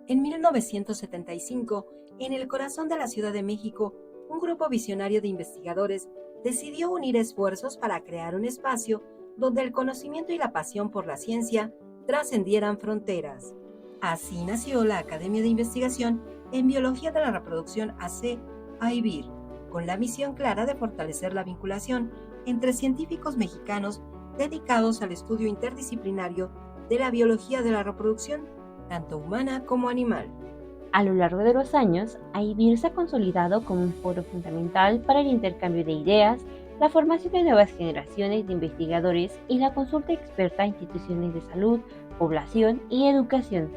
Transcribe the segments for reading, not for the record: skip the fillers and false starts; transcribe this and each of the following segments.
En 1975, en el corazón de la Ciudad de México, un grupo visionario de investigadores decidió unir esfuerzos para crear un espacio donde el conocimiento y la pasión por la ciencia trascendieran fronteras. Así nació la Academia de Investigación en Biología de la Reproducción AC, AIBIR, con la misión clara de fortalecer la vinculación entre científicos mexicanos dedicados al estudio interdisciplinario de la biología de la reproducción, tanto humana como animal. A lo largo de los años, AIBIR se ha consolidado como un foro fundamental para el intercambio de ideas, la formación de nuevas generaciones de investigadores y la consulta experta a instituciones de salud, población y educación.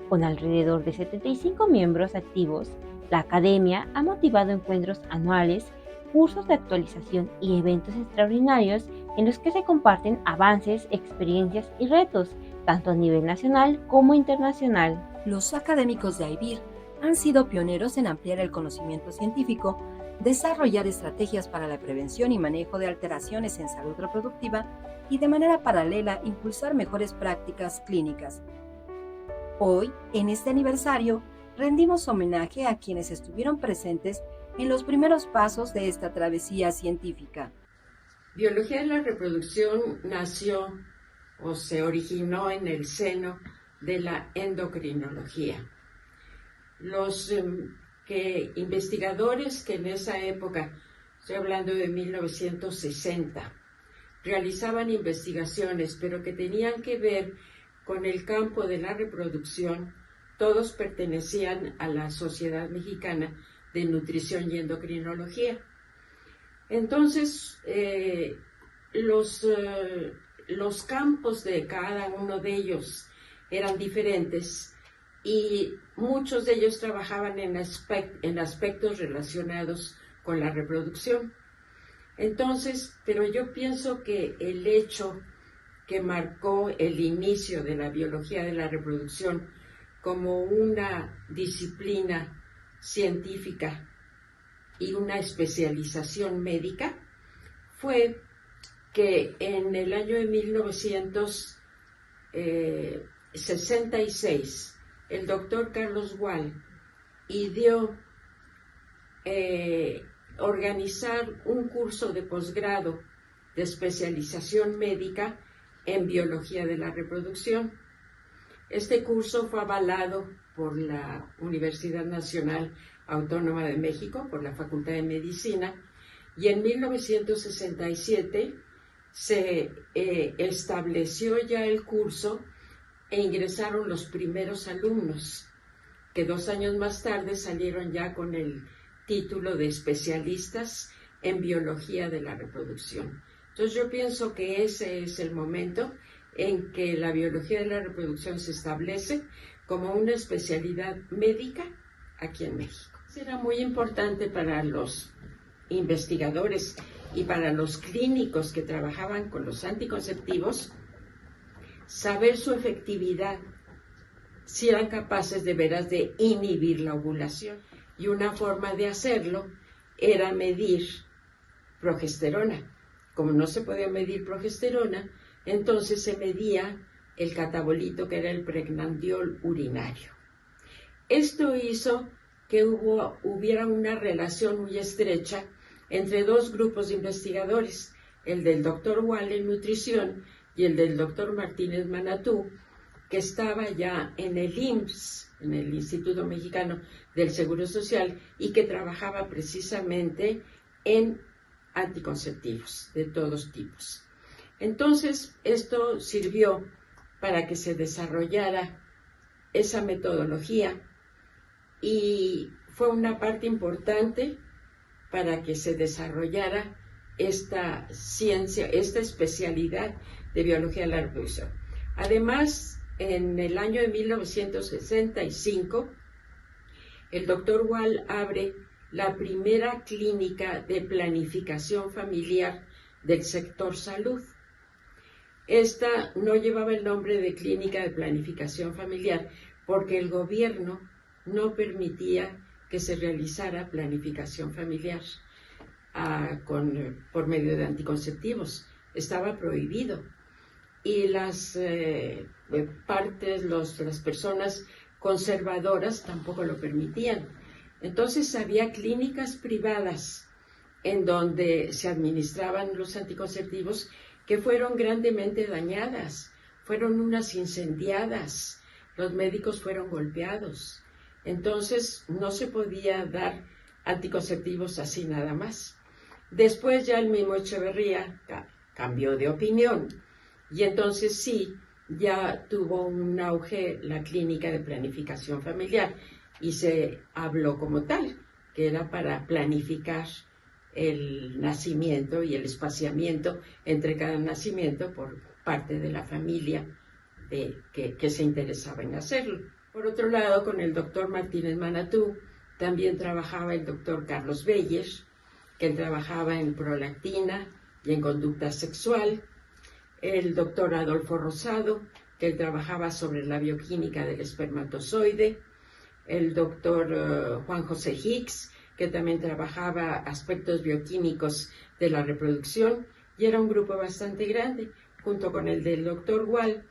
Con alrededor de 75 miembros activos, la Academia ha motivado encuentros anuales, cursos de actualización y eventos extraordinarios en los que se comparten avances, experiencias y retos, tanto a nivel nacional como internacional. Los académicos de AIBIR han sido pioneros en ampliar el conocimiento científico, desarrollar estrategias para la prevención y manejo de alteraciones en salud reproductiva y de manera paralela impulsar mejores prácticas clínicas. Hoy, en este aniversario, rendimos homenaje a quienes estuvieron presentes en los primeros pasos de esta travesía científica. Biología de la reproducción nació o se originó en el seno de la endocrinología. Los investigadores que en esa época, estoy hablando de 1960, realizaban investigaciones, pero que tenían que ver con el campo de la reproducción, todos pertenecían a la Sociedad Mexicana de Nutrición y Endocrinología. Entonces, los campos de cada uno de ellos eran diferentes y muchos de ellos trabajaban en aspectos relacionados con la reproducción. Entonces, pero yo pienso que el hecho que marcó el inicio de la biología de la reproducción como una disciplina científica y una especialización médica fue que en el año de 1966 el doctor Carlos Wall ideó organizar un curso de posgrado de especialización médica en biología de la reproducción. Este curso fue avalado por la Universidad Nacional Autónoma de México, por la Facultad de Medicina, y en 1967 se estableció ya el curso e ingresaron los primeros alumnos, que 2 años más tarde salieron ya con el título de especialistas en biología de la reproducción. Entonces yo pienso que ese es el momento en que la biología de la reproducción se establece como una especialidad médica aquí en México. Será muy importante para los investigadores y para los clínicos que trabajaban con los anticonceptivos saber su efectividad, si eran capaces de veras de inhibir la ovulación. Y una forma de hacerlo era medir progesterona. Como no se podía medir progesterona, entonces se medía el catabolito que era el pregnandiol urinario. Esto hizo que hubiera una relación muy estrecha entre 2 grupos de investigadores, el del doctor Wall en nutrición y el del doctor Martínez Manatú, que estaba ya en el IMSS, en el Instituto Mexicano del Seguro Social, y que trabajaba precisamente en anticonceptivos de todos tipos. Entonces, esto sirvió para que se desarrollara esa metodología y fue una parte importante para que se desarrollara esta ciencia, esta especialidad de biología de la reproducción. Además, en el año de 1965, el doctor Wall abre la primera clínica de planificación familiar del sector salud. Esta no llevaba el nombre de Clínica de Planificación Familiar porque el gobierno no permitía que se realizara planificación familiar por medio de anticonceptivos. Estaba prohibido. Y las personas conservadoras tampoco lo permitían. Entonces había clínicas privadas en donde se administraban los anticonceptivos que fueron grandemente dañadas, fueron unas incendiadas, los médicos fueron golpeados. Entonces no se podía dar anticonceptivos así nada más. Después ya el mismo Echeverría cambió de opinión y entonces sí, ya tuvo un auge la clínica de planificación familiar y se habló como tal, que era para planificar el nacimiento y el espaciamiento entre cada nacimiento por parte de la familia que se interesaba en hacerlo. Por otro lado, con el doctor Martínez Manatú también trabajaba el doctor Carlos Beyer, que él trabajaba en prolactina y en conducta sexual, el doctor Adolfo Rosado, que él trabajaba sobre la bioquímica del espermatozoide, el doctor Juan José Hicks, que también trabajaba aspectos bioquímicos de la reproducción, y era un grupo bastante grande, junto con el del doctor Wall,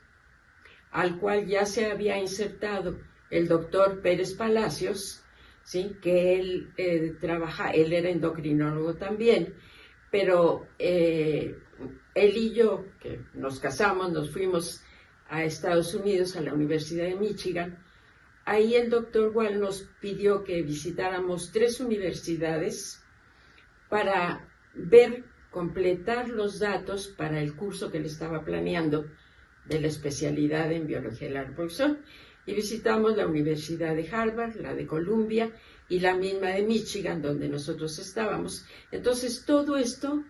al cual ya se había insertado el doctor Pérez Palacios, ¿sí? Que él él era endocrinólogo también, pero él y yo, que nos casamos, nos fuimos a Estados Unidos, a la Universidad de Michigan. Ahí el doctor Wall nos pidió que visitáramos 3 universidades para completar los datos para el curso que él estaba planeando de la especialidad en biología de la reproducción. Y visitamos la Universidad de Harvard, la de Columbia y la misma de Michigan, donde nosotros estábamos. Entonces, todo esto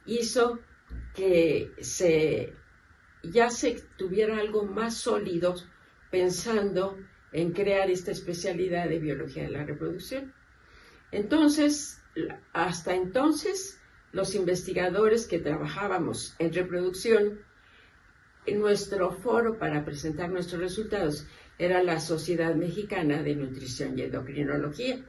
hizo que ya se tuviera algo más sólido pensando en crear esta especialidad de biología de la reproducción. Entonces, hasta entonces, los investigadores que trabajábamos en reproducción, en nuestro foro para presentar nuestros resultados era la Sociedad Mexicana de Nutrición y Endocrinología.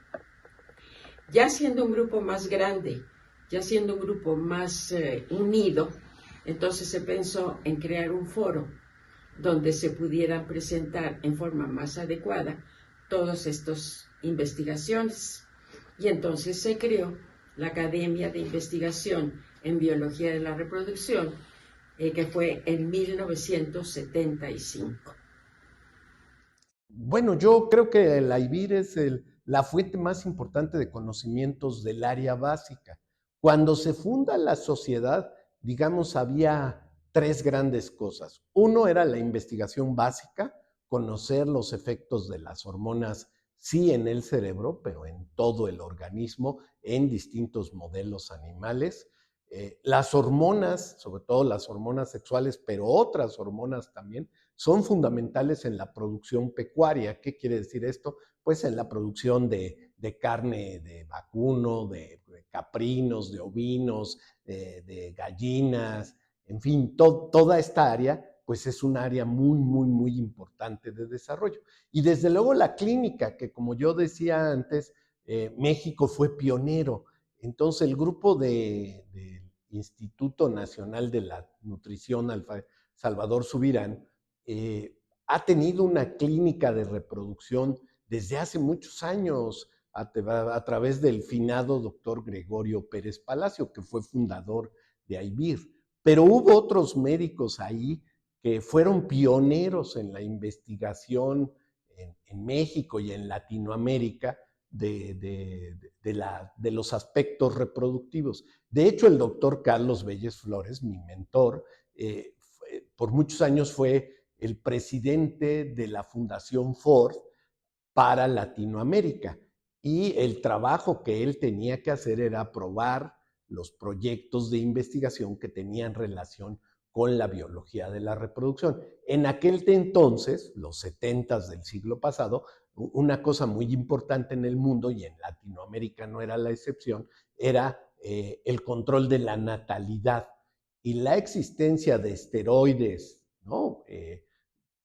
Ya siendo un grupo más grande, ya siendo un grupo más unido, entonces se pensó en crear un foro donde se pudieran presentar en forma más adecuada todas estas investigaciones. Y entonces se creó la Academia de Investigación en Biología de la Reproducción, que fue en 1975. Bueno, yo creo que la IBIR es la fuente más importante de conocimientos del área básica. Cuando se funda la sociedad, digamos, había 3 grandes cosas. Uno era la investigación básica, conocer los efectos de las hormonas, sí en el cerebro, pero en todo el organismo, en distintos modelos animales. Las hormonas, sobre todo las hormonas sexuales, pero otras hormonas también, son fundamentales en la producción pecuaria. ¿Qué quiere decir esto? Pues en la producción de carne de vacuno, de caprinos, de ovinos, de gallinas, en fin, toda esta área pues es un área muy, muy, muy importante de desarrollo. Y desde luego la clínica, que como yo decía antes, México fue pionero. Entonces el grupo del Instituto Nacional de la Nutrición, Salvador Subirán, ha tenido una clínica de reproducción desde hace muchos años a través del finado doctor Gregorio Pérez Palacio, que fue fundador de AIBIR. Pero hubo otros médicos ahí que fueron pioneros en la investigación en México y en Latinoamérica de los aspectos reproductivos. De hecho, el doctor Carlos Vélez Flores, mi mentor, por muchos años fue el presidente de la Fundación Ford para Latinoamérica. Y el trabajo que él tenía que hacer era aprobar los proyectos de investigación que tenían relación con la biología de la reproducción. En aquel entonces, los 70s del siglo pasado, una cosa muy importante en el mundo, y en Latinoamérica no era la excepción, era el control de la natalidad. Y la existencia de esteroides, ¿no?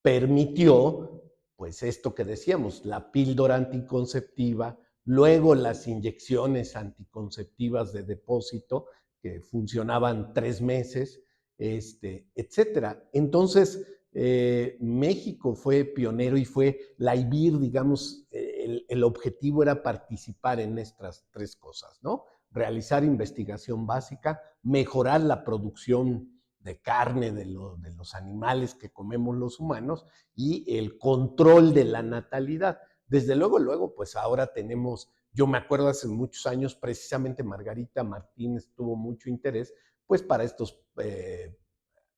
Permitió, pues esto que decíamos, la píldora anticonceptiva, luego las inyecciones anticonceptivas de depósito, que funcionaban 3 meses, etcétera. Entonces, México fue pionero y fue la IBIR, digamos, el objetivo era participar en estas tres cosas, ¿no? Realizar investigación básica, mejorar la producción de carne de los animales que comemos los humanos y el control de la natalidad. Desde luego, pues ahora tenemos, yo me acuerdo hace muchos años, precisamente Margarita Martínez tuvo mucho interés, pues para estas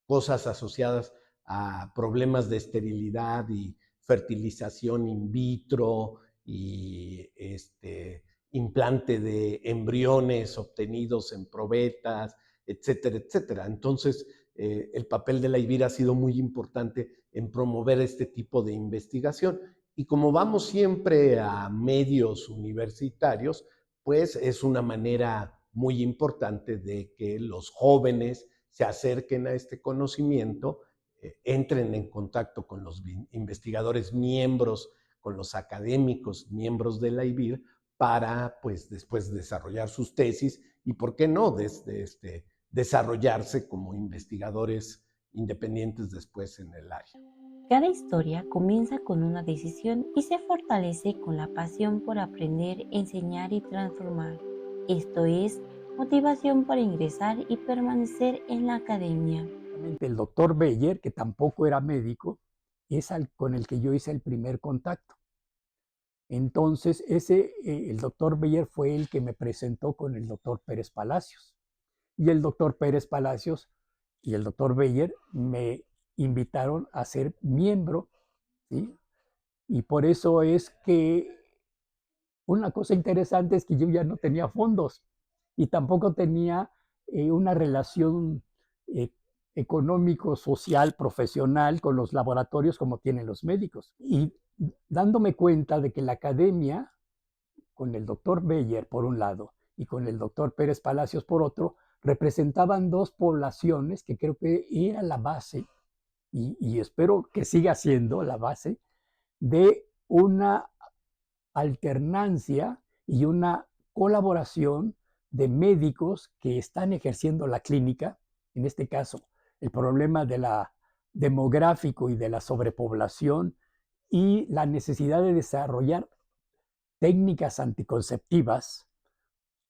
cosas asociadas a problemas de esterilidad y fertilización in vitro y implante de embriones obtenidos en probetas, etcétera, etcétera. Entonces, el papel de la IBIR ha sido muy importante en promover este tipo de investigación. Y como vamos siempre a medios universitarios, pues es una manera muy importante de que los jóvenes se acerquen a este conocimiento, entren en contacto con los investigadores miembros, con los académicos miembros de la IBIR, para pues después desarrollar sus tesis y, ¿por qué no?, desarrollarse como investigadores independientes después en el área. Cada historia comienza con una decisión y se fortalece con la pasión por aprender, enseñar y transformar. Esto es motivación para ingresar y permanecer en la academia. El doctor Beyer, que tampoco era médico, es con el que yo hice el primer contacto. Entonces, el doctor Beyer fue el que me presentó con el doctor Pérez Palacios. Y el doctor Pérez Palacios y el doctor Beyer me invitaron a ser miembro, ¿sí? Y por eso es que una cosa interesante es que yo ya no tenía fondos y tampoco tenía una relación eh, económico, social, profesional con los laboratorios como tienen los médicos. Y dándome cuenta de que la academia, con el doctor Beyer por un lado y con el doctor Pérez Palacios por otro, representaban dos poblaciones que creo que era la base, y espero que siga siendo la base, de una alternancia y una colaboración de médicos que están ejerciendo la clínica, en este caso, el problema de la demográfico y de la sobrepoblación y la necesidad de desarrollar técnicas anticonceptivas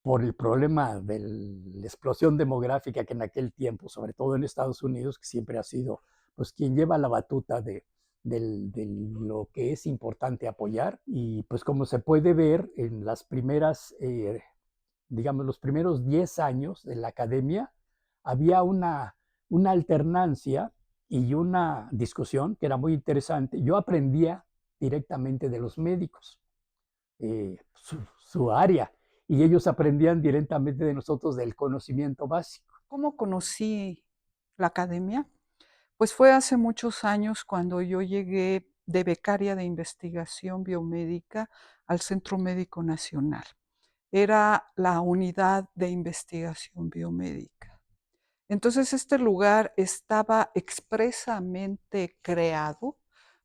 por el problema de la explosión demográfica que en aquel tiempo, sobre todo en Estados Unidos, que siempre ha sido pues quien lleva la batuta de lo que es importante apoyar. Y pues como se puede ver en las primeras, digamos, los primeros 10 años de la academia, había una alternancia y una discusión que era muy interesante. Yo aprendía directamente de los médicos, su área, y ellos aprendían directamente de nosotros del conocimiento básico. ¿Cómo conocí la academia? Pues fue hace muchos años cuando yo llegué de becaria de investigación biomédica al Centro Médico Nacional. Era la unidad de investigación biomédica. Entonces este lugar estaba expresamente creado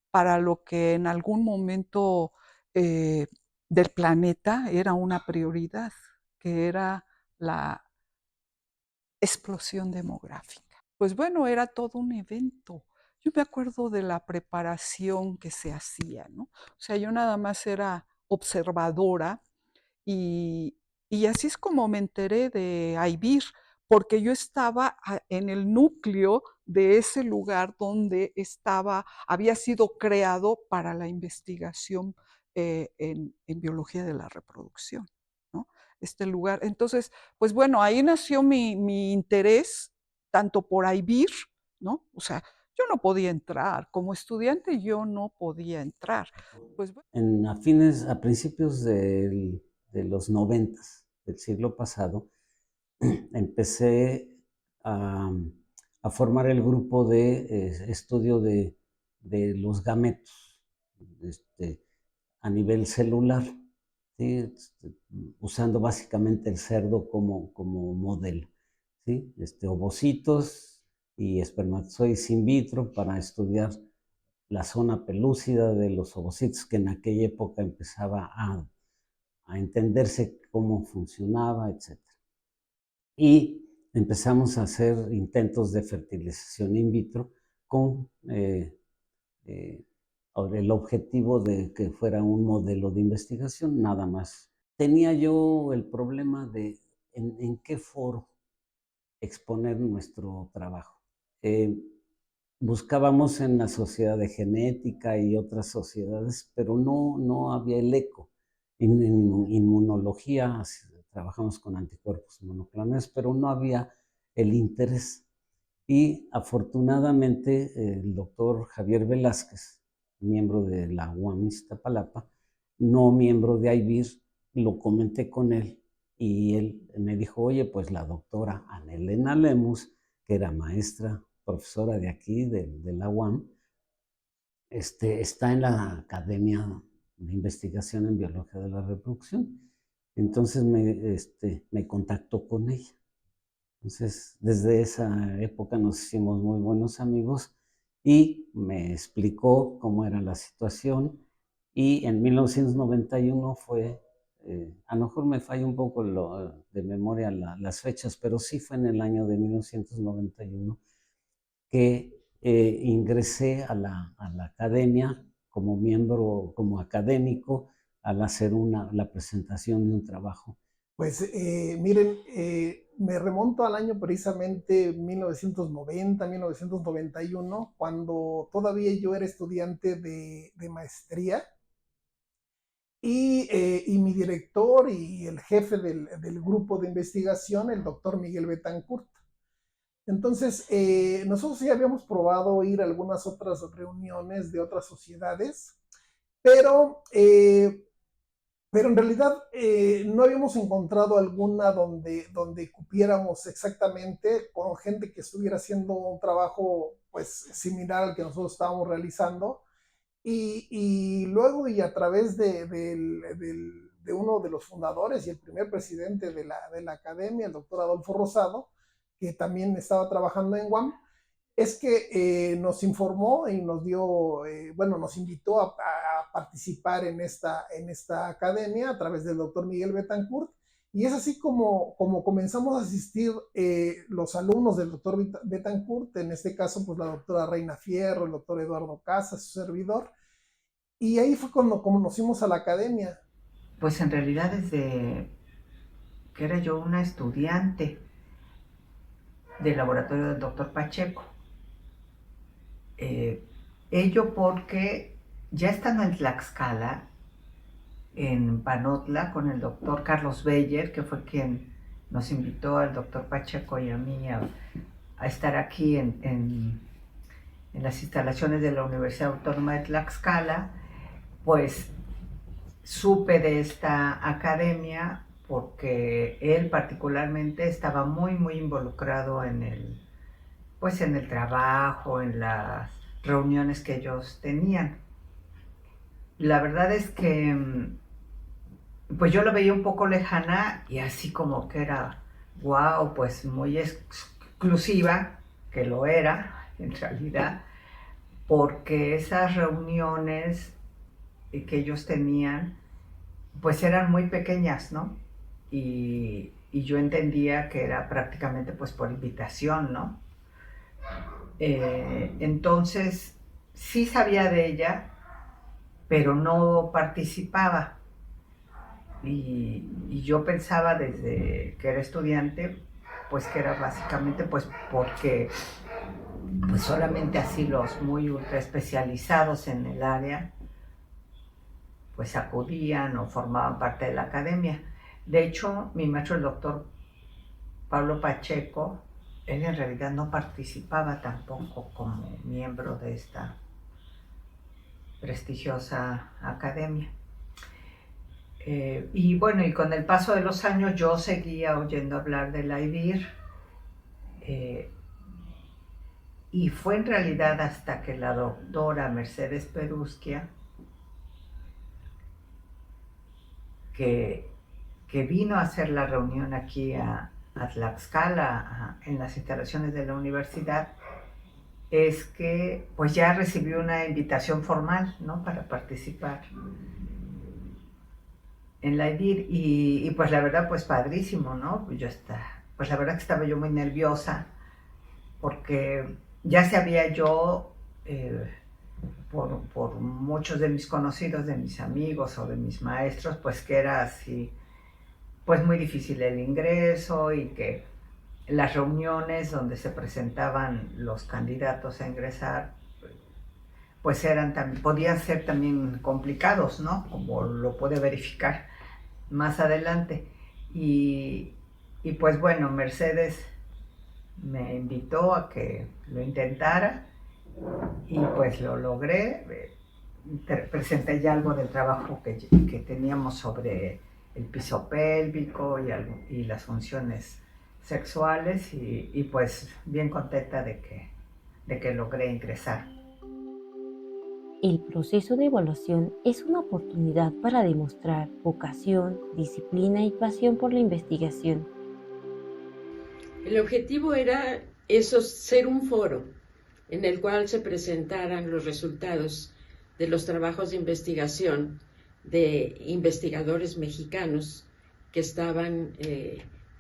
para lo que en algún momento del planeta era una prioridad, que era la explosión demográfica. Pues bueno, era todo un evento. Yo me acuerdo de la preparación que se hacía, ¿no? O sea, yo nada más era observadora y, así es como me enteré de IBIR, porque yo estaba en el núcleo de ese lugar donde había sido creado para la investigación en biología de la reproducción, ¿no? Este lugar. Entonces, pues bueno, ahí nació mi interés, tanto por IBIR, ¿no? O sea, yo no podía entrar, como estudiante yo no podía entrar. Pues bueno. A principios de los 90 del siglo pasado, empecé a, formar el grupo de estudio de los gametos a nivel celular, ¿sí? Usando básicamente el cerdo como modelo, ¿sí? Ovocitos y espermatozoides in vitro para estudiar la zona pelúcida de los ovocitos, que en aquella época empezaba a entenderse cómo funcionaba, etc. Y empezamos a hacer intentos de fertilización in vitro con el objetivo de que fuera un modelo de investigación, nada más. Tenía yo el problema de en qué foro exponer nuestro trabajo. Buscábamos en la Sociedad de Genética y otras sociedades, pero no había el eco. En inmunología trabajamos con anticuerpos monoclonales, pero no había el interés. Y afortunadamente el doctor Javier Velázquez, miembro de la UAM Iztapalapa, no miembro de IBIR, lo comenté con él y él me dijo, oye, pues la doctora Anelena Lemus, que era maestra, profesora de aquí, de la UAM, está en la Academia de Investigación en Biología de la Reproducción. Entonces me contactó con ella. Entonces, desde esa época nos hicimos muy buenos amigos y me explicó cómo era la situación. Y en 1991 fue, a lo mejor me falla un poco de memoria las fechas, pero sí fue en el año de 1991 que ingresé a la academia como miembro, como académico, al hacer la presentación de un trabajo. Pues miren, me remonto al año precisamente 1990, 1991, cuando todavía yo era estudiante de maestría y mi director y el jefe del grupo de investigación, el doctor Miguel Betancourt. Entonces, nosotros sí habíamos probado ir a algunas otras reuniones de otras sociedades, pero en realidad no habíamos encontrado alguna donde cupiéramos exactamente con gente que estuviera haciendo un trabajo pues similar al que nosotros estábamos realizando. Y luego y a través de uno de los fundadores y el primer presidente de la academia, el doctor Adolfo Rosado, que también estaba trabajando en UAM, es que nos informó y nos dio, nos invitó a participar en esta academia a través del doctor Miguel Betancourt, y es así como comenzamos a asistir los alumnos del doctor Betancourt, en este caso pues la doctora Reina Fierro, el doctor Eduardo Casas, su servidor, y ahí fue cuando conocimos a la academia. Pues en realidad desde que era yo una estudiante del laboratorio del doctor Pacheco. Ello porque ya estando en Tlaxcala, en Panotla, con el doctor Carlos Beyer, que fue quien nos invitó al doctor Pacheco y a mí a estar aquí en las instalaciones de la Universidad Autónoma de Tlaxcala, pues supe de esta academia porque él particularmente estaba muy involucrado en el trabajo, en las reuniones que ellos tenían. La verdad es que pues yo lo veía un poco lejana y así como que era wow, pues muy exclusiva, que lo era en realidad, porque esas reuniones que ellos tenían pues eran muy pequeñas, ¿no? Y yo entendía que era prácticamente pues por invitación, ¿no? Entonces sí sabía de ella, pero no participaba. Y yo pensaba desde que era estudiante, pues que era básicamente pues porque pues solamente así los muy ultra especializados en el área pues acudían o formaban parte de la academia. De hecho, mi maestro, el doctor Pablo Pacheco, él en realidad no participaba tampoco como miembro de esta prestigiosa academia. Y bueno, y con el paso de los años yo seguía oyendo hablar de la IBIR, y fue en realidad hasta que la doctora Mercedes Perusquia, que vino a hacer la reunión aquí a Tlaxcala, en las instalaciones de la universidad, es que pues ya recibió una invitación formal, ¿no?, para participar en la IBIR, y pues la verdad pues padrísimo, ¿no? Pues la verdad que estaba yo muy nerviosa porque ya sabía yo, por muchos de mis conocidos, de mis amigos o de mis maestros, pues que era así, pues muy difícil el ingreso y que las reuniones donde se presentaban los candidatos a ingresar, pues podían ser también complicados, ¿no? Como lo puede verificar más adelante. Y pues bueno, Mercedes me invitó a que lo intentara y pues lo logré. Presenté ya algo del trabajo que teníamos sobre el piso pélvico y las funciones sexuales y pues bien contenta de que logré ingresar. El proceso de evaluación es una oportunidad para demostrar vocación, disciplina y pasión por la investigación. El objetivo era ser un foro en el cual se presentaran los resultados de los trabajos de investigación de investigadores mexicanos que estaban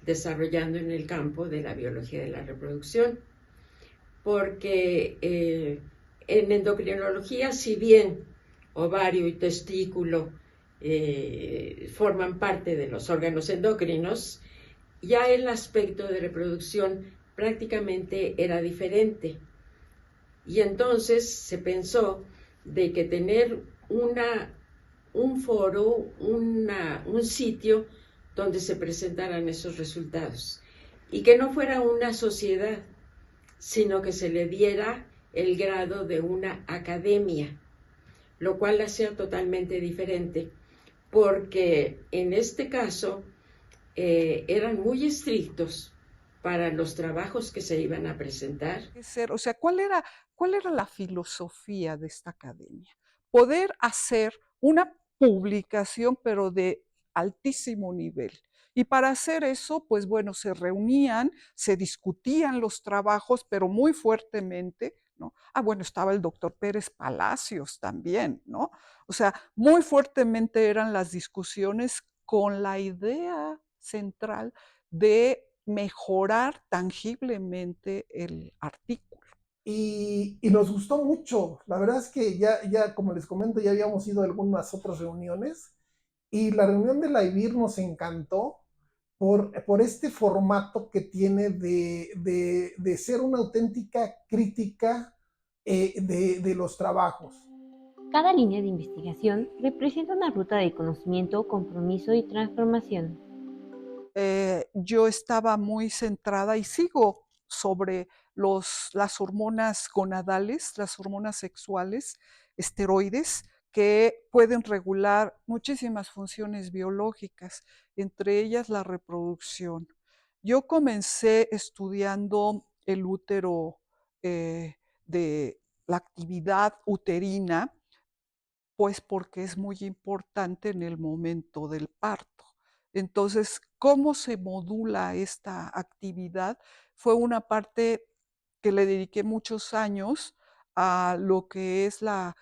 desarrollando en el campo de la biología de la reproducción, porque en endocrinología, si bien ovario y testículo forman parte de los órganos endocrinos, ya el aspecto de reproducción prácticamente era diferente. Y entonces se pensó de que tener un foro, un sitio donde se presentaran esos resultados y que no fuera una sociedad, sino que se le diera el grado de una academia, lo cual la hacía totalmente diferente, porque en este caso eran muy estrictos para los trabajos que se iban a presentar. O sea, ¿cuál era la filosofía de esta academia? Poder hacer una publicación, pero de altísimo nivel. Y para hacer eso, pues bueno, se reunían, se discutían los trabajos, pero muy fuertemente, ¿no? Bueno, estaba el doctor Pérez Palacios también, ¿no? O sea, muy fuertemente eran las discusiones con la idea central de mejorar tangiblemente el artículo. Y nos gustó mucho. La verdad es que ya, como les comento, ya habíamos ido a algunas otras reuniones y la reunión de la IBIR nos encantó por este formato que tiene de ser una auténtica crítica de los trabajos. Cada línea de investigación representa una ruta de conocimiento, compromiso y transformación. Yo estaba muy centrada y sigo sobre las hormonas gonadales, las hormonas sexuales, esteroides, que pueden regular muchísimas funciones biológicas, entre ellas la reproducción. Yo comencé estudiando el útero, de la actividad uterina, pues porque es muy importante en el momento del parto. Entonces, ¿cómo se modula esta actividad? Fue una parte que le dediqué muchos años a lo que es la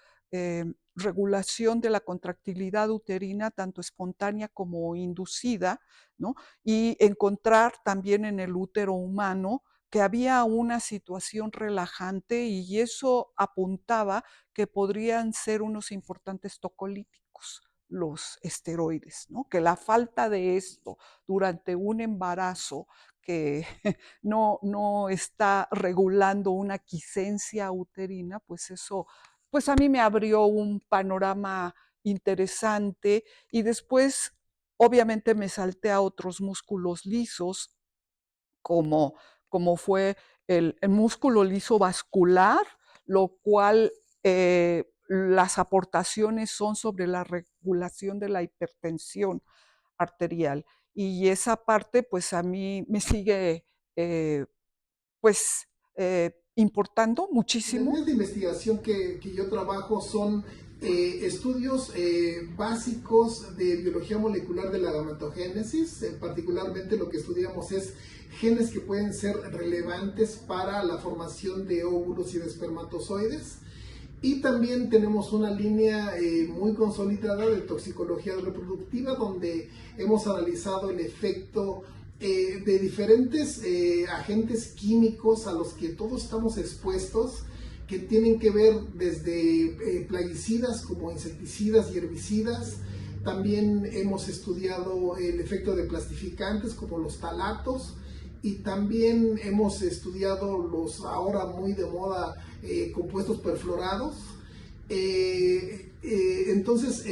regulación de la contractilidad uterina, tanto espontánea como inducida, ¿no? Y encontrar también en el útero humano que había una situación relajante y eso apuntaba que podrían ser unos importantes tocolíticos, los esteroides, ¿no? Que la falta de esto durante un embarazo que no está regulando una quiescencia uterina, pues eso, pues a mí me abrió un panorama interesante y después obviamente me salté a otros músculos lisos como fue el músculo liso vascular, lo cual las aportaciones son sobre la regulación de la hipertensión arterial. Y esa parte, pues a mí me sigue, pues, importando Las muchísimo. líneas de investigación que yo trabajo son estudios básicos de biología molecular de la gametogénesis. Particularmente lo que estudiamos es genes que pueden ser relevantes para la formación de óvulos y de espermatozoides. Y también tenemos una línea muy consolidada de toxicología reproductiva donde hemos analizado el efecto de diferentes agentes químicos a los que todos estamos expuestos, que tienen que ver desde plaguicidas como insecticidas y herbicidas. También hemos estudiado el efecto de plastificantes como los talatos, y también hemos estudiado los ahora muy de moda compuestos perfluorados. Entonces,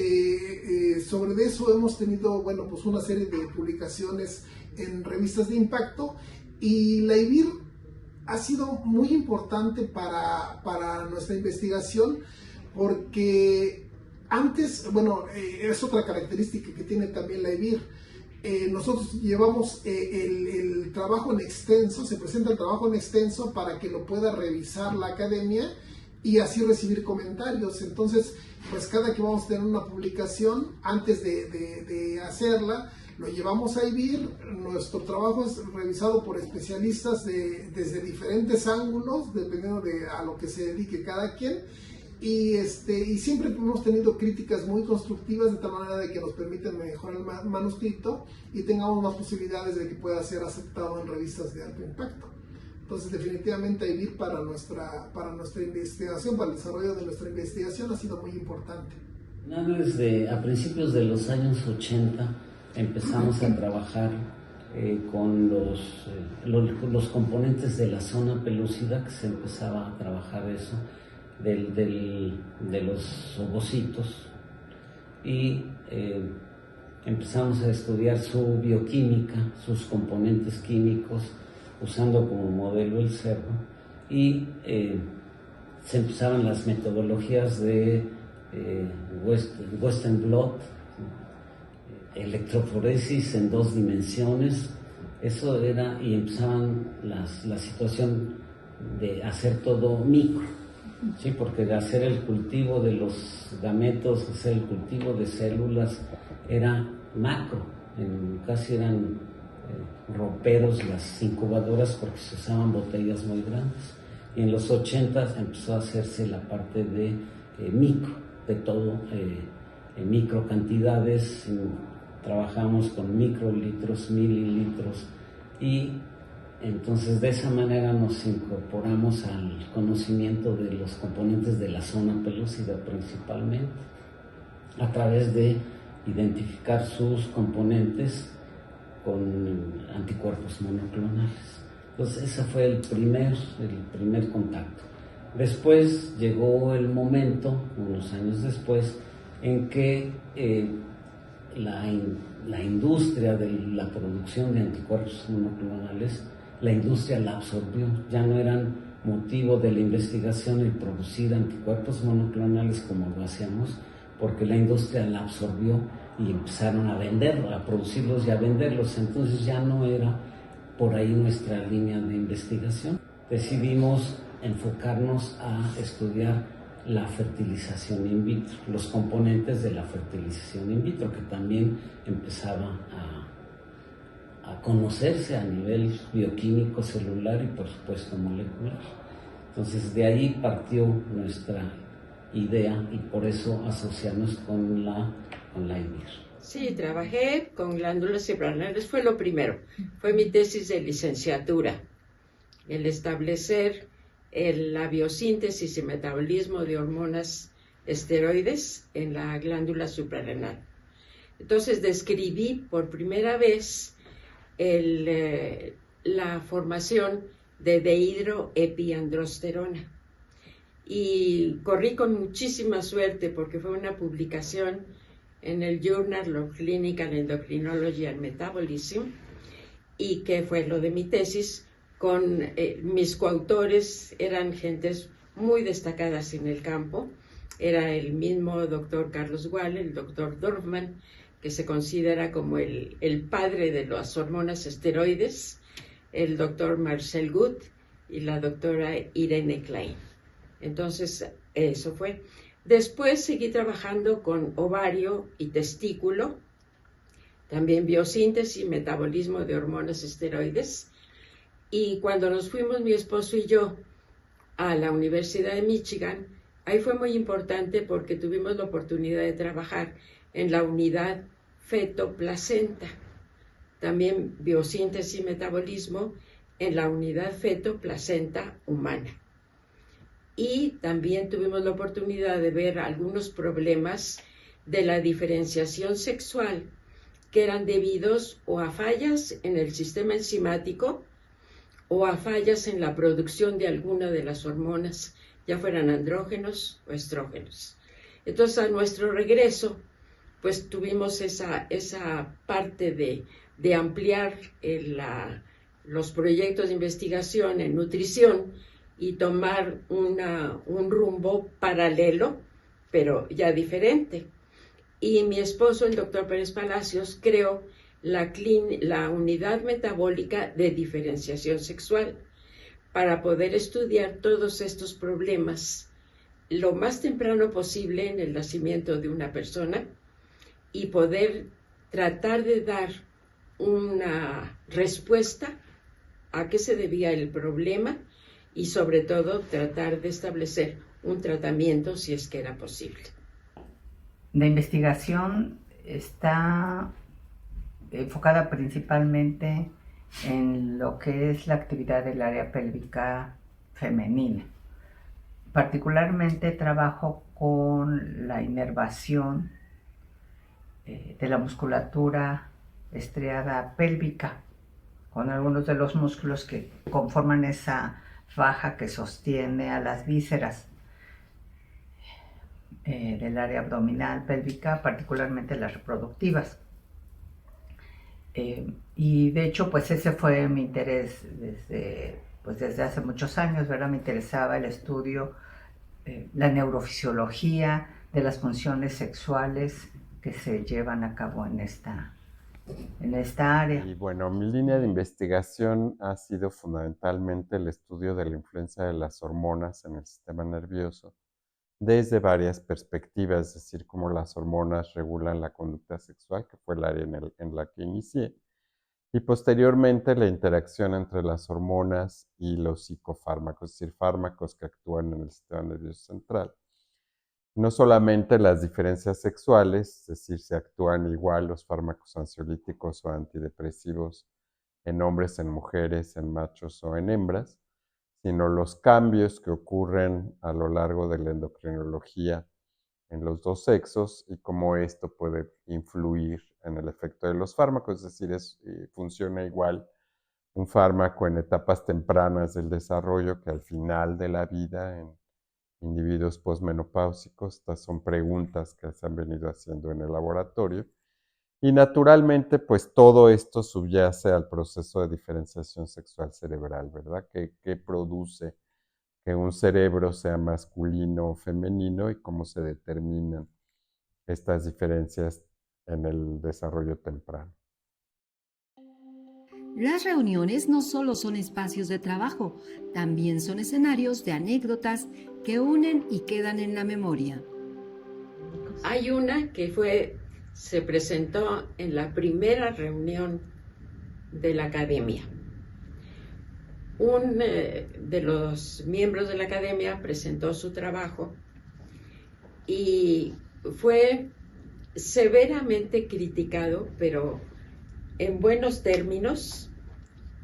sobre eso hemos tenido, bueno, pues una serie de publicaciones en revistas de impacto, y la IBIR ha sido muy importante para nuestra investigación, porque antes, bueno, es otra característica que tiene también la IBIR. Nosotros llevamos el trabajo en extenso, se presenta el trabajo en extenso para que lo pueda revisar la academia y así recibir comentarios. Entonces, pues cada que vamos a tener una publicación, antes de hacerla, lo llevamos a IBIR. Nuestro trabajo es revisado por especialistas desde diferentes ángulos, dependiendo a lo que se dedique cada quien. Y siempre hemos tenido críticas muy constructivas, de tal manera de que nos permiten mejorar el manuscrito y tengamos más posibilidades de que pueda ser aceptado en revistas de alto impacto. Entonces, definitivamente IBIR para nuestra investigación, para el desarrollo de nuestra investigación, ha sido muy importante. Desde a principios de los años 80 empezamos a trabajar con los componentes de la zona pelúcida, que se empezaba a trabajar eso, de los ovocitos, y empezamos a estudiar su bioquímica, sus componentes químicos, usando como modelo el cerdo, y se empezaban las metodologías de Western blot, electroforesis en 2 dimensiones. Eso era, y empezaban la situación de hacer todo micro, ¿sí? Porque de hacer el cultivo de los gametos, hacer el cultivo de células, era macro, casi eran roperos las incubadoras, porque se usaban botellas muy grandes. Y en los 80 empezó a hacerse la parte de micro, de todo, en micro cantidades. Trabajamos con microlitros, mililitros, y entonces de esa manera nos incorporamos al conocimiento de los componentes de la zona pelúcida principalmente, a través de identificar sus componentes con anticuerpos monoclonales. Entonces ese fue el primer contacto. Después llegó el momento, unos años después, en que la industria de la producción de anticuerpos monoclonales, la industria la absorbió. Ya no eran motivo de la investigación el producir anticuerpos monoclonales como lo hacíamos, porque la industria la absorbió y empezaron a venderlos, a producirlos y a venderlos. Entonces ya no era por ahí nuestra línea de investigación. Decidimos enfocarnos a estudiar la fertilización in vitro, los componentes de la fertilización in vitro, que también empezaba a conocerse a nivel bioquímico, celular y por supuesto molecular. Entonces de ahí partió nuestra idea, y por eso asociarnos con la IBIR. Sí, trabajé con glándulas suprarrenales, fue lo primero, fue mi tesis de licenciatura, el establecer la biosíntesis y metabolismo de hormonas esteroides en la glándula suprarrenal. Entonces describí por primera vez la formación de dehidroepiandrosterona, y corrí con muchísima suerte porque fue una publicación en el Journal of Clinical Endocrinology and Metabolism, y que fue lo de mi tesis. Con mis coautores eran gentes muy destacadas en el campo. Era el mismo doctor Carlos Waller, el doctor Dorfman, que se considera como el padre de las hormonas esteroides, el doctor Marcel Gut y la doctora Irene Klein. Entonces, eso fue. Después seguí trabajando con ovario y testículo, también biosíntesis y metabolismo de hormonas esteroides. Y cuando nos fuimos mi esposo y yo a la Universidad de Michigan, ahí fue muy importante porque tuvimos la oportunidad de trabajar en la unidad feto-placenta, también biosíntesis y metabolismo en la unidad feto-placenta humana. Y también tuvimos la oportunidad de ver algunos problemas de la diferenciación sexual que eran debidos o a fallas en el sistema enzimático o a fallas en la producción de alguna de las hormonas, ya fueran andrógenos o estrógenos. Entonces, a nuestro regreso, pues tuvimos esa parte de ampliar los proyectos de investigación en nutrición y tomar un rumbo paralelo, pero ya diferente. Y mi esposo, el doctor Pérez Palacios, creó la unidad metabólica de diferenciación sexual para poder estudiar todos estos problemas lo más temprano posible en el nacimiento de una persona y poder tratar de dar una respuesta a qué se debía el problema y sobre todo tratar de establecer un tratamiento si es que era posible. La investigación está enfocada principalmente en lo que es la actividad del área pélvica femenina. Particularmente trabajo con la inervación de la musculatura estriada pélvica, con algunos de los músculos que conforman esa faja que sostiene a las vísceras del área abdominal pélvica, particularmente las reproductivas. Y de hecho, pues ese fue mi interés desde hace muchos años, ¿verdad? Me interesaba el estudio, la neurofisiología de las funciones sexuales que se llevan a cabo en esta área. Y bueno, mi línea de investigación ha sido fundamentalmente el estudio de la influencia de las hormonas en el sistema nervioso desde varias perspectivas, es decir, cómo las hormonas regulan la conducta sexual, que fue el área en la que inicié, y posteriormente la interacción entre las hormonas y los psicofármacos, es decir, fármacos que actúan en el sistema nervioso central. No solamente las diferencias sexuales, es decir, si actúan igual los fármacos ansiolíticos o antidepresivos en hombres, en mujeres, en machos o en hembras, sino los cambios que ocurren a lo largo de la endocrinología en los dos sexos y cómo esto puede influir en el efecto de los fármacos, es decir, funciona igual un fármaco en etapas tempranas del desarrollo que al final de la vida en individuos posmenopáusicos. Estas son preguntas que se han venido haciendo en el laboratorio. Y naturalmente, pues todo esto subyace al proceso de diferenciación sexual cerebral, ¿verdad? ¿Qué produce que un cerebro sea masculino o femenino y cómo se determinan estas diferencias en el desarrollo temprano? Las reuniones no solo son espacios de trabajo, también son escenarios de anécdotas que unen y quedan en la memoria. Hay una que se presentó en la primera reunión de la academia. Un de los miembros de la academia presentó su trabajo y fue severamente criticado, pero en buenos términos,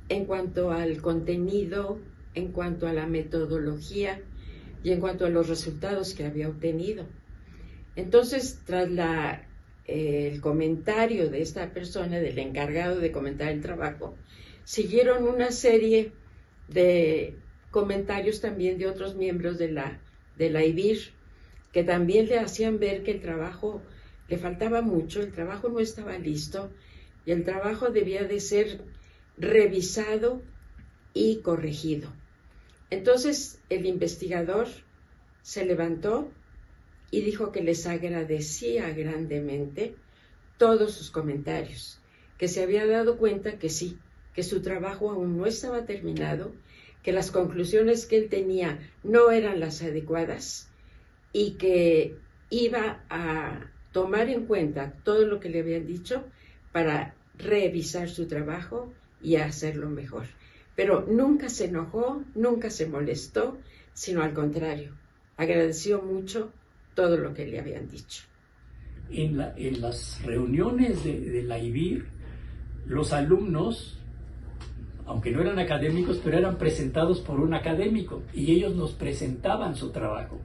en cuanto al contenido, en cuanto a la metodología y en cuanto a los resultados que había obtenido. Entonces, tras el comentario de esta persona, del encargado de comentar el trabajo, siguieron una serie de comentarios también de otros miembros de la IBIR, que también le hacían ver que el trabajo le faltaba mucho, el trabajo no estaba listo y el trabajo debía de ser revisado y corregido. Entonces el investigador se levantó y dijo que les agradecía grandemente todos sus comentarios, que se había dado cuenta que sí, que su trabajo aún no estaba terminado, que las conclusiones que él tenía no eran las adecuadas y que iba a tomar en cuenta todo lo que le habían dicho para revisar su trabajo y hacerlo mejor. Pero nunca se enojó, nunca se molestó, sino al contrario, agradeció mucho todo lo que le habían dicho. En las reuniones de la IBIR los alumnos, aunque no eran académicos, pero eran presentados por un académico y ellos nos presentaban su trabajo,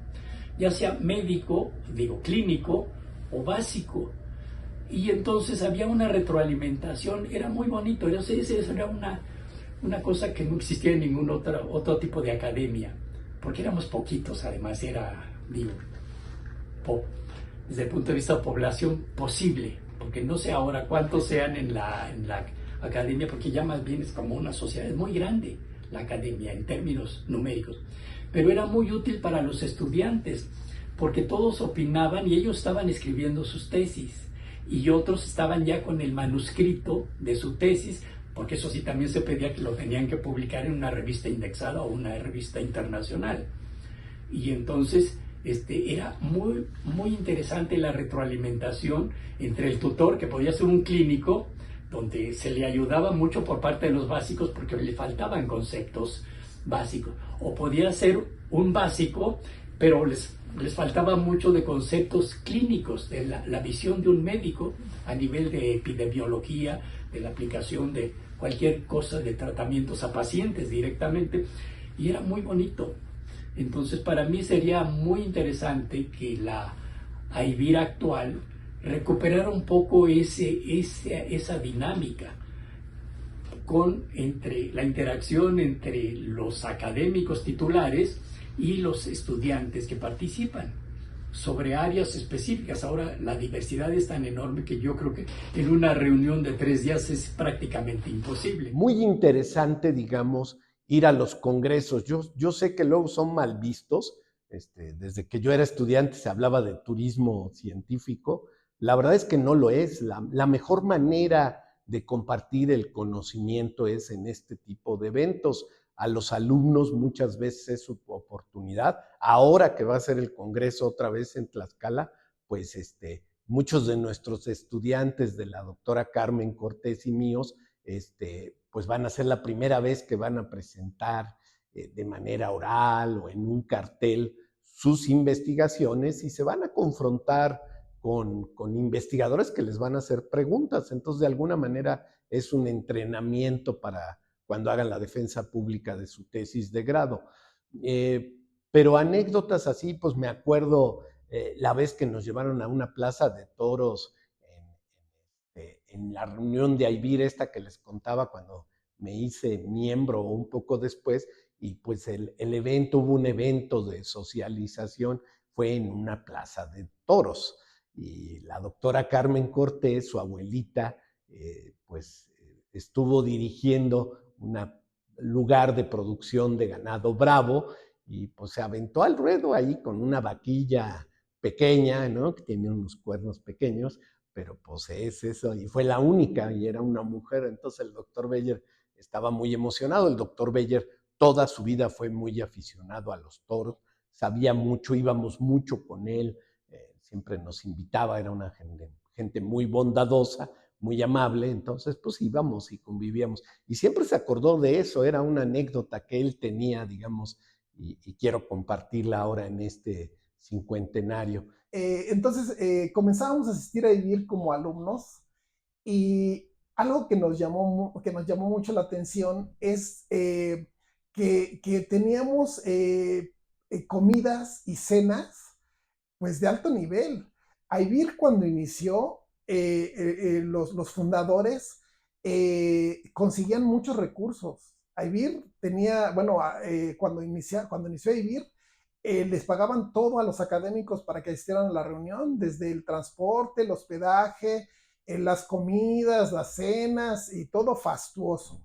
ya sea médico, digo clínico o básico. Y entonces había una retroalimentación, era muy bonito, eso era una cosa que no existía en ningún otro tipo de academia, porque éramos poquitos, además era, digo, desde el punto de vista de población posible, porque no sé ahora cuántos sean en la academia, porque ya más bien es como una sociedad, es muy grande la academia en términos numéricos, pero era muy útil para los estudiantes, porque todos opinaban y ellos estaban escribiendo sus tesis, y otros estaban ya con el manuscrito de su tesis, porque eso sí también se pedía que lo tenían que publicar en una revista indexada o una revista internacional. Y entonces era muy, muy interesante la retroalimentación entre el tutor, que podía ser un clínico, donde se le ayudaba mucho por parte de los básicos porque le faltaban conceptos básicos, o podía ser un básico, pero les faltaba mucho de conceptos clínicos, de la visión de un médico a nivel de epidemiología, de la aplicación de cualquier cosa de tratamientos a pacientes directamente, y era muy bonito. Entonces, para mí sería muy interesante que la AIBIR actual recuperara un poco esa dinámica entre la interacción entre los académicos titulares y los estudiantes que participan sobre áreas específicas. Ahora la diversidad es tan enorme que yo creo que en una reunión de 3 días es prácticamente imposible. Muy interesante, digamos, ir a los congresos. Yo sé que luego son mal vistos. Desde que yo era estudiante se hablaba de turismo científico. La verdad es que no lo es. La mejor manera de compartir el conocimiento es en este tipo de eventos. A los alumnos muchas veces es su oportunidad. Ahora que va a ser el congreso otra vez en Tlaxcala, pues muchos de nuestros estudiantes, de la doctora Carmen Cortés y míos, pues van a ser la primera vez que van a presentar de manera oral o en un cartel sus investigaciones y se van a confrontar con investigadores que les van a hacer preguntas. Entonces, de alguna manera, es un entrenamiento para cuando hagan la defensa pública de su tesis de grado. Pero anécdotas así, pues me acuerdo la vez que nos llevaron a una plaza de toros en la reunión de AIBIR esta que les contaba cuando me hice miembro un poco después, y pues hubo un evento de socialización, fue en una plaza de toros, y la doctora Carmen Cortés, su abuelita, estuvo dirigiendo un lugar de producción de ganado bravo, y pues se aventó al ruedo ahí con una vaquilla pequeña, ¿no? Que tiene unos cuernos pequeños, pero pues es eso, y fue la única, y era una mujer. Entonces el doctor Beyer estaba muy emocionado. El doctor Beyer toda su vida fue muy aficionado a los toros, sabía mucho, íbamos mucho con él, siempre nos invitaba, era una gente muy bondadosa, muy amable. Entonces pues íbamos y convivíamos, y siempre se acordó de eso. Era una anécdota que él tenía, digamos, y quiero compartirla ahora en este cincuentenario. Entonces comenzábamos a asistir a vivir como alumnos, y algo que nos llamó mucho la atención es que teníamos comidas y cenas pues de alto nivel. AIBIR, cuando inició, los fundadores conseguían muchos recursos. AIBIR tenía, cuando inició AIBIR, les pagaban todo a los académicos para que asistieran a la reunión, desde el transporte, el hospedaje, las comidas, las cenas, y todo fastuoso.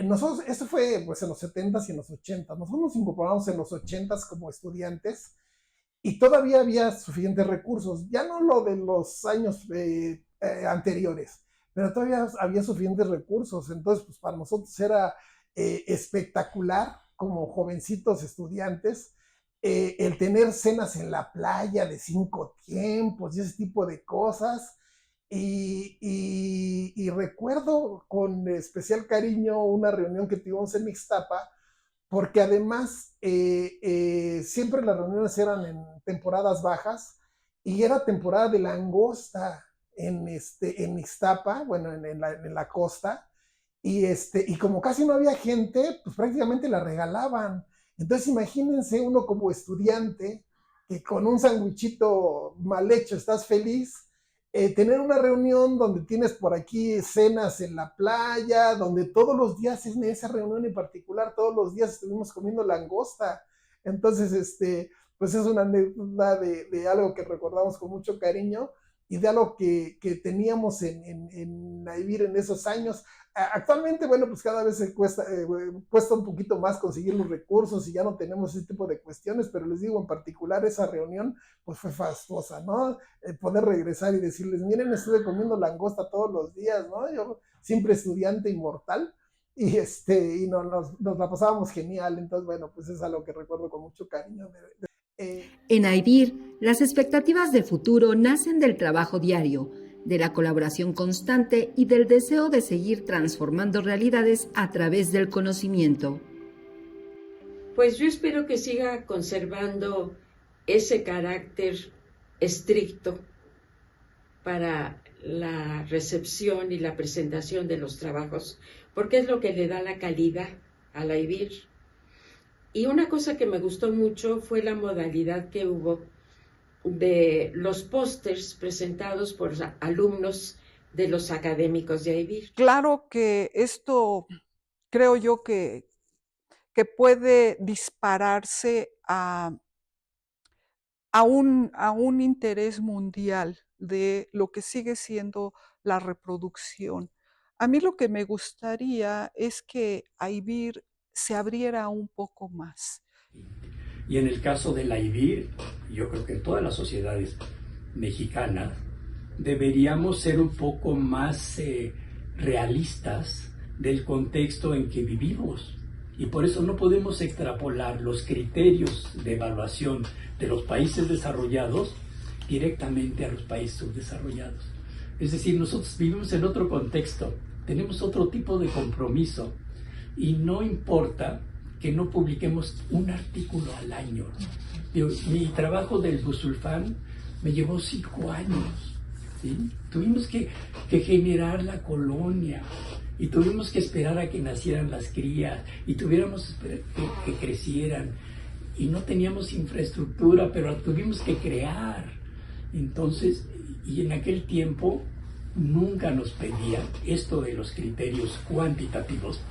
Nosotros, eso fue pues en los 70s y en los 80s. Nosotros nos incorporamos en los 80s como estudiantes, y todavía había suficientes recursos, ya no lo de los años anteriores, pero todavía había suficientes recursos. Entonces, pues para nosotros era espectacular, como jovencitos estudiantes, el tener cenas en la playa de 5 tiempos y ese tipo de cosas. Y recuerdo con especial cariño una reunión que tuvimos en Ixtapa, porque además siempre las reuniones eran en temporadas bajas, y era temporada de langosta en Ixtapa, bueno, en la costa, y como casi no había gente, pues prácticamente la regalaban. Entonces imagínense uno como estudiante que con un sandwichito mal hecho estás feliz, tener una reunión donde tienes por aquí cenas en la playa, donde todos los días, en esa reunión en particular, todos los días estuvimos comiendo langosta. Entonces, pues es una anécdota de algo que recordamos con mucho cariño y de algo que teníamos en Naivir en esos años. Actualmente, bueno, pues cada vez cuesta un poquito más conseguir los recursos y ya no tenemos ese tipo de cuestiones, pero les digo, en particular esa reunión pues fue fastuosa, ¿no? Poder regresar y decirles, miren, estuve comiendo langosta todos los días, ¿no? Yo siempre estudiante inmortal y nos la pasábamos genial, entonces, bueno, pues es algo que recuerdo con mucho cariño. En AIBIR, las expectativas de futuro nacen del trabajo diario, de la colaboración constante y del deseo de seguir transformando realidades a través del conocimiento. Pues yo espero que siga conservando ese carácter estricto para la recepción y la presentación de los trabajos, porque es lo que le da la calidad a la AIBIR. Y una cosa que me gustó mucho fue la modalidad que hubo de los pósters presentados por alumnos de los académicos de AIBIR. Claro que esto creo yo que puede dispararse a un interés mundial de lo que sigue siendo la reproducción. A mí lo que me gustaría es que AIBIR se abriera un poco más. Y en el caso de la IBIR, yo creo que en todas las sociedades mexicanas deberíamos ser un poco más realistas del contexto en que vivimos. Y por eso no podemos extrapolar los criterios de evaluación de los países desarrollados directamente a los países subdesarrollados. Es decir, nosotros vivimos en otro contexto, tenemos otro tipo de compromiso y no importa que no publiquemos un artículo al año. Mi trabajo del busulfán me llevó 5 años. ¿Sí? Tuvimos que generar la colonia y tuvimos que esperar a que nacieran las crías y tuviéramos que crecieran y no teníamos infraestructura, pero la tuvimos que crear. Entonces, y en aquel tiempo nunca nos pedían esto de los criterios cuantitativos,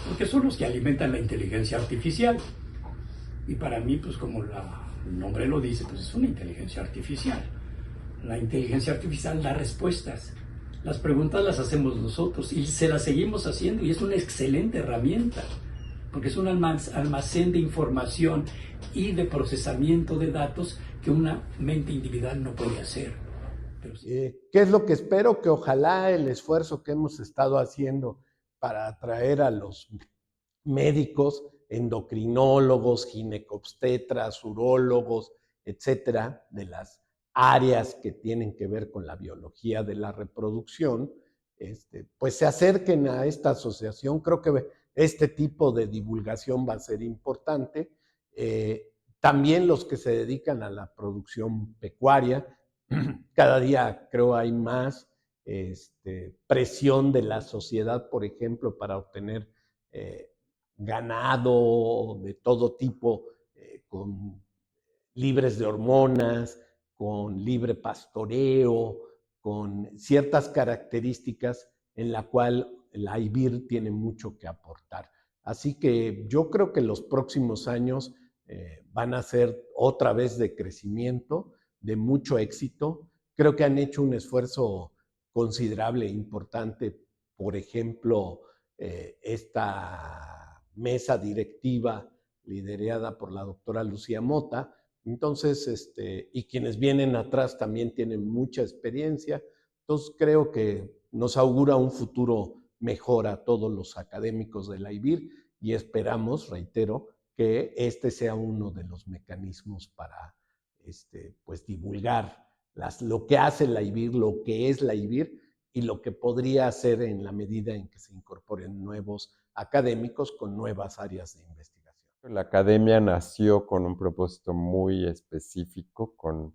porque son los que alimentan la inteligencia artificial. Y para mí, pues como el nombre lo dice, pues es una inteligencia artificial. La inteligencia artificial da respuestas. Las preguntas las hacemos nosotros y se las seguimos haciendo y es una excelente herramienta, porque es un almacén de información y de procesamiento de datos que una mente individual no puede hacer. ¿Qué es lo que espero? Que ojalá el esfuerzo que hemos estado haciendo para atraer a los médicos, endocrinólogos, ginecobstetras, urólogos, etcétera, de las áreas que tienen que ver con la biología de la reproducción, pues se acerquen a esta asociación. Creo que este tipo de divulgación va a ser importante. También los que se dedican a la producción pecuaria, cada día creo hay más presión de la sociedad, por ejemplo, para obtener ganado de todo tipo, con libres de hormonas, con libre pastoreo, con ciertas características en la cual la IBIR tiene mucho que aportar. Así que yo creo que los próximos años van a ser otra vez de crecimiento, de mucho éxito. Creo que han hecho un esfuerzo considerable e importante. Por ejemplo, esta mesa directiva liderada por la doctora Lucía Mota. Entonces, y quienes vienen atrás también tienen mucha experiencia. Entonces, creo que nos augura un futuro mejor a todos los académicos de la IBIR y esperamos, reitero, que este sea uno de los mecanismos para pues divulgar lo que hace la IBIR, lo que es la IBIR y lo que podría hacer en la medida en que se incorporen nuevos académicos con nuevas áreas de investigación. La academia nació con un propósito muy específico, con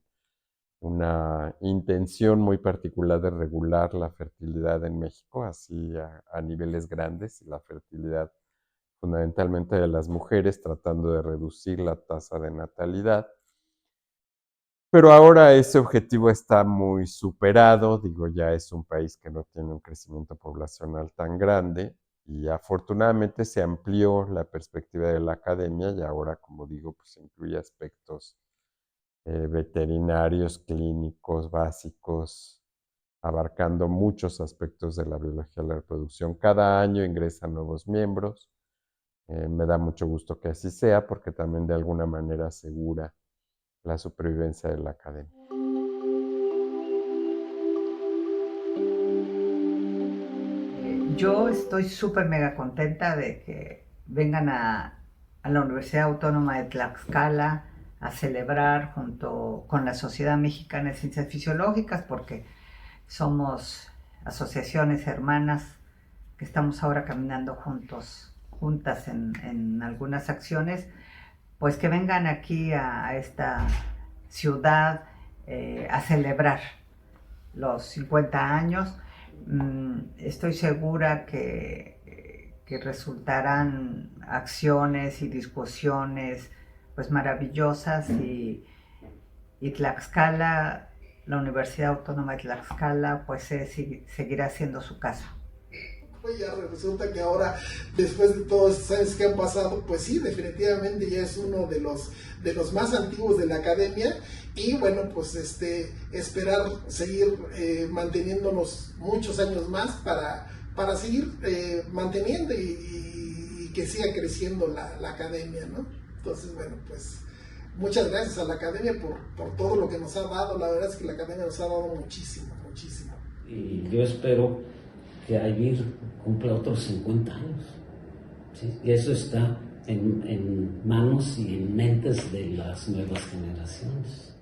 una intención muy particular de regular la fertilidad en México, así a niveles grandes, y la fertilidad fundamentalmente de las mujeres, tratando de reducir la tasa de natalidad. Pero ahora ese objetivo está muy superado, digo, ya es un país que no tiene un crecimiento poblacional tan grande y afortunadamente se amplió la perspectiva de la academia y ahora, como digo, pues incluye aspectos veterinarios, clínicos, básicos, abarcando muchos aspectos de la biología de la reproducción. Cada año ingresan nuevos miembros. Me da mucho gusto que así sea porque también de alguna manera asegura la supervivencia de la academia. Yo estoy súper mega contenta de que vengan a la Universidad Autónoma de Tlaxcala a celebrar junto con la Sociedad Mexicana de Ciencias Fisiológicas, porque somos asociaciones hermanas que estamos ahora caminando juntas en algunas acciones, pues que vengan aquí a esta ciudad a celebrar los 50 años. Estoy segura que resultarán acciones y discusiones pues maravillosas y Tlaxcala, la Universidad Autónoma de Tlaxcala, pues seguirá siendo su casa. Ya resulta que ahora, después de todos estos años que han pasado, pues sí, definitivamente ya es uno de los más antiguos de la academia y bueno, pues esperar seguir manteniéndonos muchos años más para seguir manteniendo y que siga creciendo la academia, ¿no? Entonces, bueno, pues muchas gracias a la academia por todo lo que nos ha dado. La verdad es que la academia nos ha dado muchísimo. Y yo espero que AIBIR cumpla otros 50 años, ¿sí? Y eso está en manos y en mentes de las nuevas generaciones.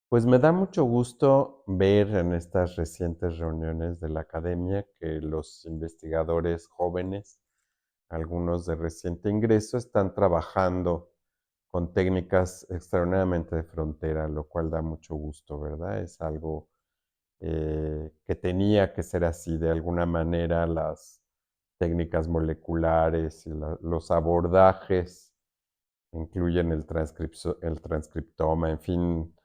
Pues me da mucho gusto ver en estas recientes reuniones de la academia que los investigadores jóvenes, algunos de reciente ingreso, están trabajando con técnicas extraordinariamente de frontera, lo cual da mucho gusto, ¿verdad? Es algo que tenía que ser así. De alguna manera las técnicas moleculares y los abordajes incluyen el transcriptoma, en fin,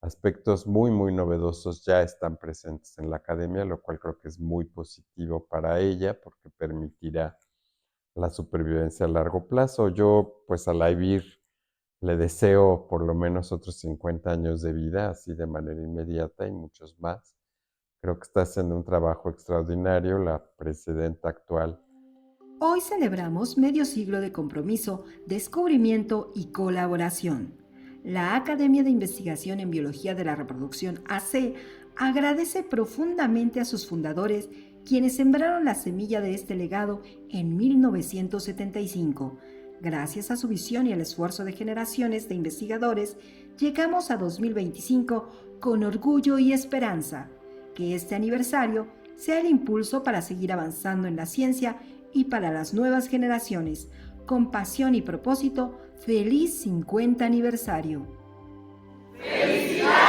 aspectos muy, muy novedosos ya están presentes en la academia, lo cual creo que es muy positivo para ella porque permitirá la supervivencia a largo plazo. Yo, pues, a la AIBIR le deseo por lo menos otros 50 años de vida, así de manera inmediata y muchos más. Creo que está haciendo un trabajo extraordinario la presidenta actual. Hoy celebramos medio siglo de compromiso, descubrimiento y colaboración. La Academia de Investigación en Biología de la Reproducción, AC, agradece profundamente a sus fundadores, quienes sembraron la semilla de este legado en 1975. Gracias a su visión y al esfuerzo de generaciones de investigadores, llegamos a 2025 con orgullo y esperanza. Que este aniversario sea el impulso para seguir avanzando en la ciencia y para las nuevas generaciones. Con pasión y propósito, ¡feliz 50 aniversario! ¡Felicidades!